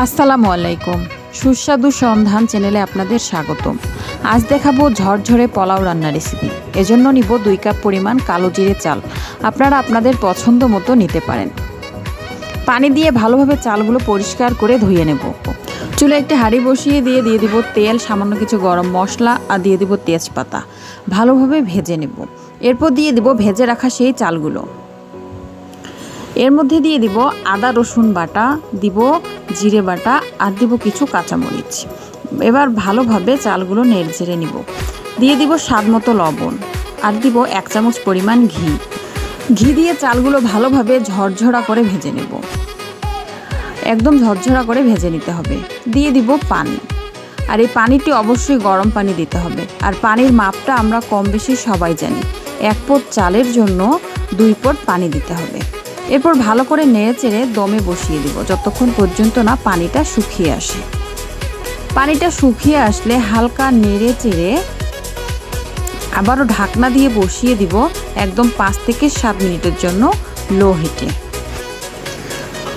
আসসালামু আলাইকুম। সুস্বাদু সন্ধান চ্যানেলে আপনাদের স্বাগতম। আজ দেখাবো ঝরঝরে পোলাও রান্নার রেসিপি। এজন্য নিব 2 কাপ পরিমাণ কালো জিরে চাল। আপনারা আপনাদের পছন্দ মতো নিতে পারেন। পানি দিয়ে ভালোভাবে চালগুলো পরিষ্কার করে ধুয়ে নেব। চুলে একটি হাঁড়ি বসিয়ে দিয়ে দিব তেল, সামান্য কিছু গরম মশলা আর দিয়ে দিব তেজপাতা। ভালোভাবে ভেজে নেব। এরপর দিয়ে দিব ভেজে রাখা সেই চালগুলো। এর মধ্যে দিয়ে দিব আদা রসুন বাটা, দিব জিরে বাটা আর দিব কিছু কাঁচামরিচ। এবার ভালোভাবে চালগুলো নেড়ে নিব। দিয়ে দিব স্বাদ মতো লবণ আর দিব 1 চামচ পরিমাণ ঘি। ঘি দিয়ে চালগুলো ভালোভাবে ঝরঝরা করে ভেজে নেব। একদম ঝরঝরা করে ভেজে নিতে হবে। দিয়ে দিব পানি, আর এই পানিটি অবশ্যই গরম পানি দিতে হবে। আর পানির মাপটা আমরা কম বেশি সবাই জানি। 1 পট চালের জন্য 2 পট পানি দিতে হবে। এরপর ভালো করে নেড়ে দমে বসিয়ে দিব যতক্ষণ পর্যন্ত না পানিটা শুকিয়ে আসে। পানিটা শুকিয়ে আসলে হালকা নেড়ে আবারও ঢাকনা দিয়ে বসিয়ে দিব একদম 5 থেকে 7 মিনিটের জন্য লো হিটে।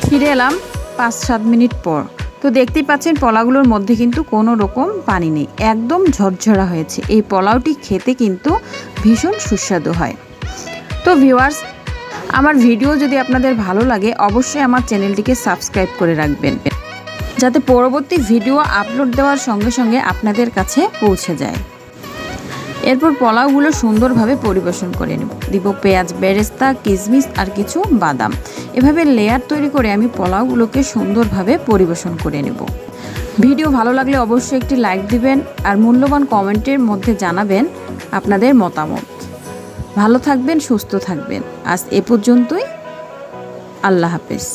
ফিরে এলাম 5-7 মিনিট পর। তো দেখতেই পাচ্ছেন পোলাওগুলোর মধ্যে কিন্তু কোনো রকম পানি নেই, একদম ঝরঝরা হয়েছে। এই পোলাওটি খেতে কিন্তু ভীষণ সুস্বাদু হয়। তো ভিউয়ার্স, আমার ভিডিও যদি আপনাদের ভালো লাগে অবশ্যই আমার চ্যানেলটিকে সাবস্ক্রাইব করে রাখবেন, যাতে পরবর্তী ভিডিও আপলোড দেওয়ার সঙ্গে সঙ্গে আপনাদের কাছে পৌঁছে যায়। এরপর পোলাওগুলো সুন্দরভাবে পরিবেশন করে নেব। দিব পেঁয়াজ বেরেস্তা, কিশমিশ আর কিছু বাদাম। এভাবে লেয়ার তৈরি করে আমি পোলাওগুলোকে সুন্দরভাবে পরিবেশন করে নেব। ভিডিও ভালো লাগলে অবশ্যই একটি লাইক দিবেন আর মূল্যবান কমেন্টের মধ্যে জানাবেন আপনাদের মতামত। ভালো থাকবেন, সুস্থ থাকবেন। আজ এ পর্যন্তই। আল্লাহ হাফেজ।